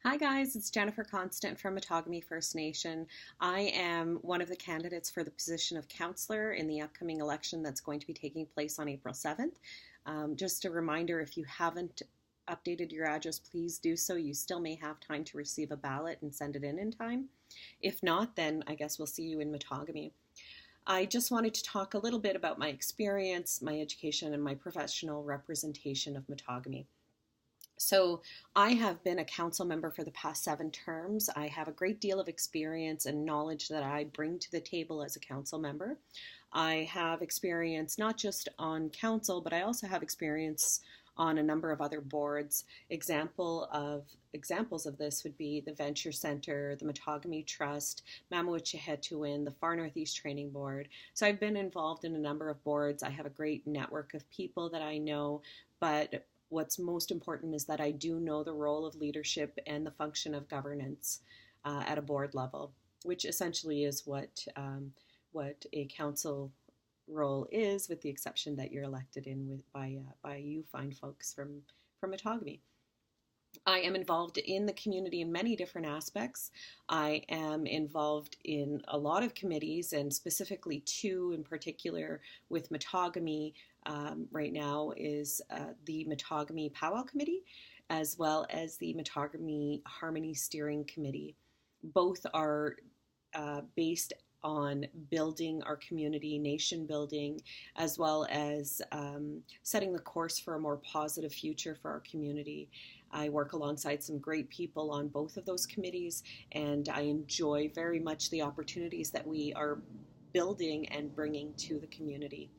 Hi guys, it's Jennifer Constant from Mattagami First Nation. I am one of the candidates for the position of councillor in the upcoming election that's going to be taking place on April 7th. Just a reminder, if you haven't updated your address, please do so. You still may have time to receive a ballot and send it in time. If not, then I guess we'll see you in Mattagami. I just wanted to talk a little bit about my experience, my education, and my professional representation of Mattagami. So I have been a council member for the past 7 terms. I have a great deal of experience and knowledge that I bring to the table as a council member. I have experience not just on council, but I also have experience on a number of other boards. Examples of this would be the Venture Center, the Mattagami Trust, Mamawitchehetowin, the Far Northeast Training Board. So I've been involved in a number of boards. I have a great network of people that I know, but what's most important is that I do know the role of leadership and the function of governance at a board level, which essentially is what a council role is, with the exception that you're elected in by you fine folks from Mattagami. I am involved in the community in many different aspects. I am involved in a lot of committees, and specifically two in particular with Mattagami right now is the Mattagami Powwow Committee, as well as the Mattagami Harmony Steering Committee. Both are based on building our community, nation building, as well as setting the course for a more positive future for our community. I work alongside some great people on both of those committees, and I enjoy very much the opportunities that we are building and bringing to the community.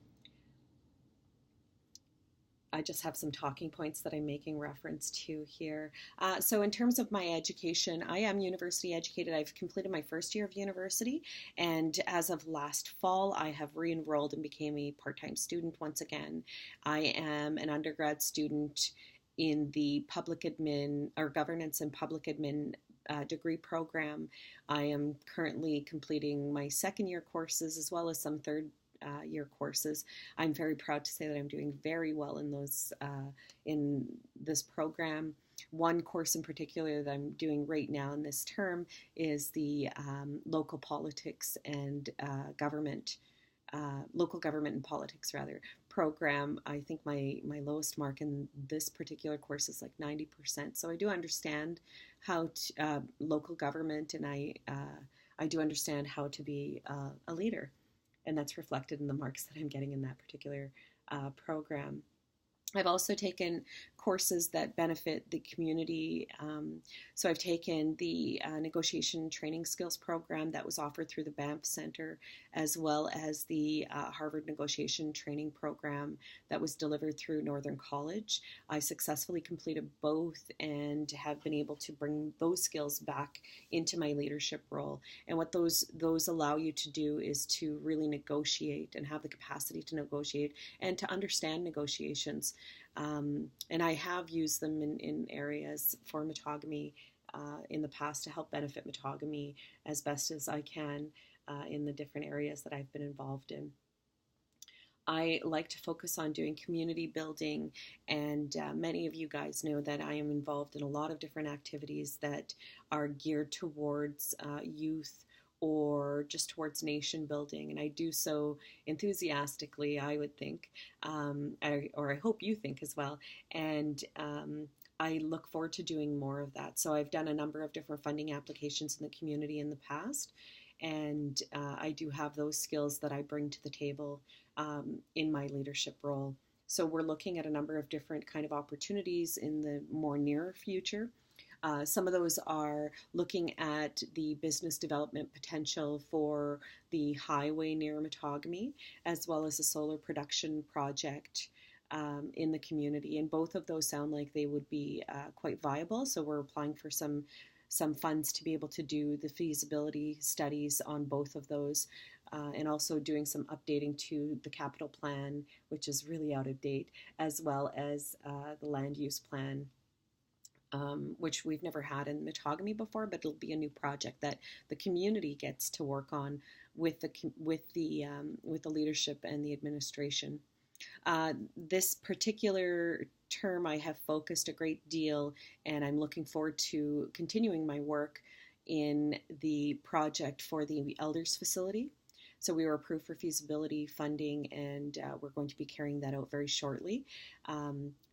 I just have some talking points that I'm making reference to here. So in terms of my education, I am university educated. I've completed my first year of university, and as of last fall, I have re-enrolled and became a part-time student once again. I am an undergrad student in the public admin or governance and public admin degree program. I am currently completing my second year courses as well as some third year courses. I'm very proud to say that I'm doing very well in those in this program. One course in particular that I'm doing right now in this term is the local politics and local government and politics rather program. I think my lowest mark in this particular course is like 90%. So I do understand how to, local government, and I do understand how to be a leader. And that's reflected in the marks that I'm getting in that particular program. I've also taken courses that benefit the community. So I've taken the negotiation training skills program that was offered through the Banff Center, as well as the Harvard negotiation training program that was delivered through Northern College. I successfully completed both and have been able to bring those skills back into my leadership role. And what those allow you to do is to really negotiate and have the capacity to negotiate and to understand negotiations. And I have used them in areas for Mattagami in the past to help benefit Mattagami as best as I can in the different areas that I've been involved in. I like to focus on doing community building, and many of you guys know that I am involved in a lot of different activities that are geared towards youth or just towards nation building, and I do so enthusiastically, I would think, or I hope you think as well, and I look forward to doing more of that. So I've done a number of different funding applications in the community in the past, and I do have those skills that I bring to the table in my leadership role. So we're looking at a number of different kind of opportunities in the more near future. Some of those are looking at the business development potential for the highway near Mattagami, as well as a solar production project in the community. And both of those sound like they would be quite viable. So we're applying for some funds to be able to do the feasibility studies on both of those, and also doing some updating to the capital plan, which is really out of date, as well as the land use plan, which we've never had in Mattagami before, but it'll be a new project that the community gets to work on with the leadership and the administration. This particular term, I have focused a great deal, and I'm looking forward to continuing my work in the project for the elders facility. So we were approved for feasibility funding, and we're going to be carrying that out very shortly.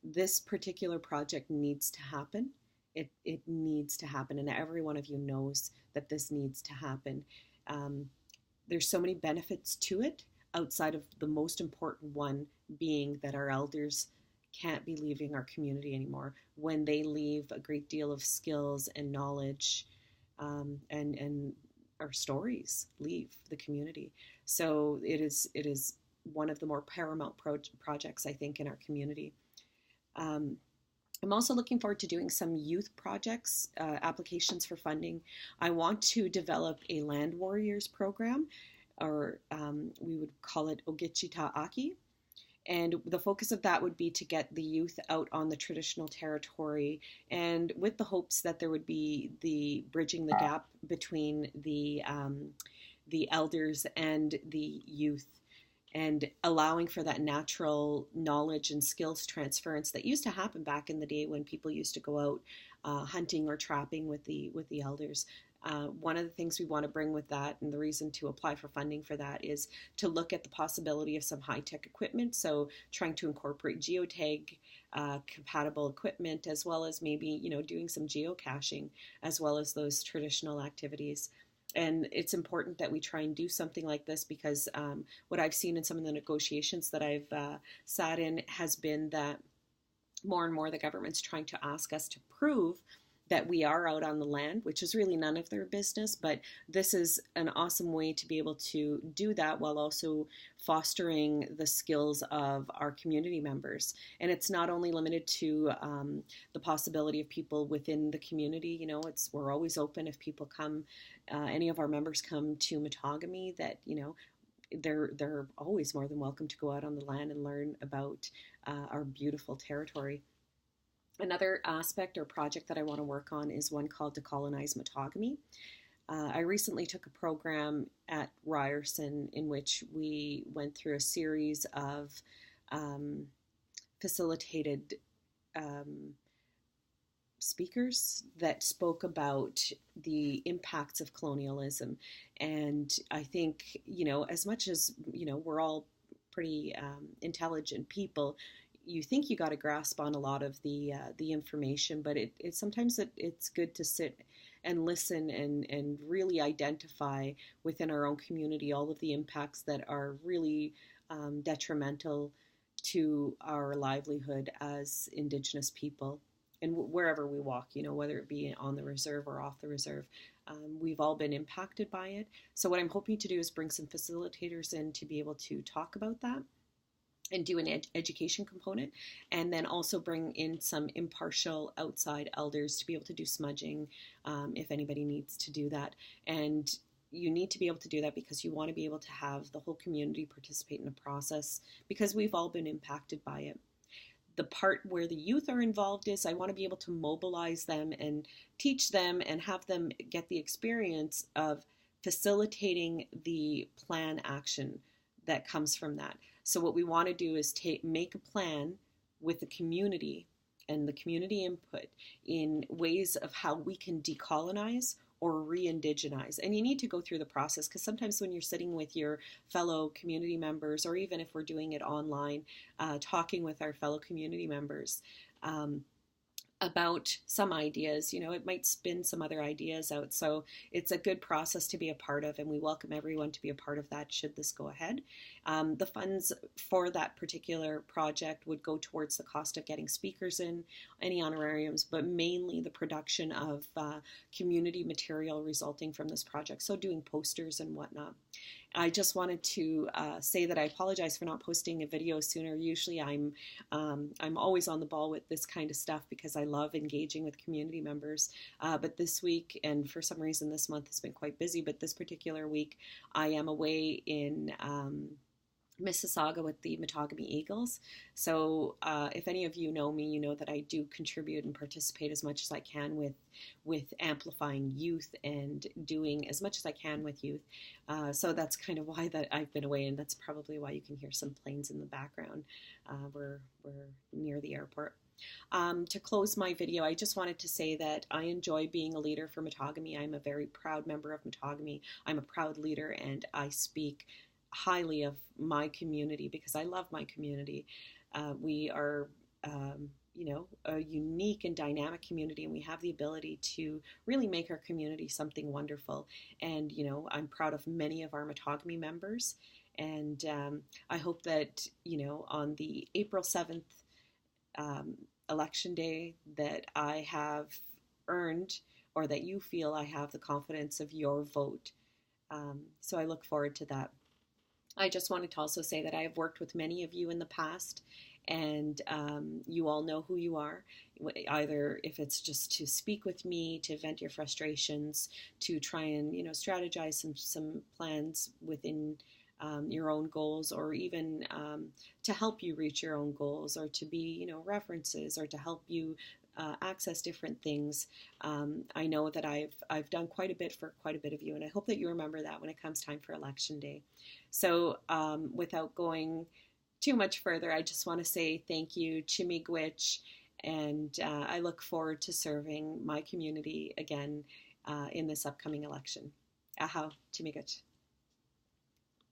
This particular project needs to happen. It needs to happen, and every one of you knows that this needs to happen. There's so many benefits to it, outside of the most important one being that our elders can't be leaving our community anymore. When they leave, a great deal of skills and knowledge and our stories leave the community. So it is one of the more paramount projects, I think, in our community. I'm also looking forward to doing some youth projects, applications for funding. I want to develop a Land Warriors program, or we would call it Ogichita Aki. And the focus of that would be to get the youth out on the traditional territory, and with the hopes that there would be the bridging the gap between the elders and the youth, and allowing for that natural knowledge and skills transference that used to happen back in the day when people used to go out hunting or trapping with the elders. One of the things we want to bring with that, and the reason to apply for funding for that, is to look at the possibility of some high-tech equipment. So trying to incorporate geotag compatible equipment, as well as maybe, doing some geocaching, as well as those traditional activities. And it's important that we try and do something like this, because what I've seen in some of the negotiations that I've sat in has been that more and more the government's trying to ask us to prove that we are out on the land, which is really none of their business. But this is an awesome way to be able to do that while also fostering the skills of our community members. And it's not only limited to the possibility of people within the community. We're always open if people come, any of our members come to Mattagami, that they're always more than welcome to go out on the land and learn about our beautiful territory. Another aspect or project that I want to work on is one called Decolonize Mattagami. I recently took a program at Ryerson in which we went through a series of facilitated speakers that spoke about the impacts of colonialism. And I think, as much as, we're all pretty intelligent people, you think you got a grasp on a lot of the information, but sometimes it's good to sit and listen and really identify within our own community all of the impacts that are really detrimental to our livelihood as Indigenous people. And wherever we walk, whether it be on the reserve or off the reserve, we've all been impacted by it. So what I'm hoping to do is bring some facilitators in to be able to talk about that and do an education component, and then also bring in some impartial outside elders to be able to do smudging if anybody needs to do that. And you need to be able to do that because you want to be able to have the whole community participate in the process, because we've all been impacted by it. The part where the youth are involved is I want to be able to mobilize them and teach them and have them get the experience of facilitating the plan action that comes from that. So what we want to do is make a plan with the community and the community input in ways of how we can decolonize or re-indigenize. And you need to go through the process, because sometimes when you're sitting with your fellow community members, or even if we're doing it online, talking with our fellow community members, about some ideas, it might spin some other ideas out. So it's a good process to be a part of, and we welcome everyone to be a part of that should this go ahead. The funds for that particular project would go towards the cost of getting speakers in, any honorariums, but mainly the production of community material resulting from this project. So doing posters and whatnot. I just wanted to say that I apologize for not posting a video sooner. Usually I'm always on the ball with this kind of stuff because I love engaging with community members. But this week, and for some reason this month has been quite busy, but this particular week I am away in Mississauga with the Mattagami Eagles. So if any of you know me, you know that I do contribute and participate as much as I can with amplifying youth and doing as much as I can with youth. So that's kind of why that I've been away, and that's probably why you can hear some planes in the background. We're near the airport. To close my video, I just wanted to say that I enjoy being a leader for Mattagami. I'm a very proud member of Mattagami. I'm a proud leader, and I speak highly of my community because I love my community. We are, a unique and dynamic community, and we have the ability to really make our community something wonderful. And, I'm proud of many of our Mattagami members. And I hope that, on the April 7th election day, that I have earned, or that you feel I have the confidence of your vote. So I look forward to that. I just wanted to also say that I have worked with many of you in the past, and you all know who you are, either if it's just to speak with me, to vent your frustrations, to try and, strategize some plans within your own goals, or even to help you reach your own goals, or to be, references, or to help you access different things. I know that I've done quite a bit for quite a bit of you, and I hope that you remember that when it comes time for election day. So without going too much further, I just want to say thank you, Chimigwich, and I look forward to serving my community again in this upcoming election. Ahaw, Chimigwich.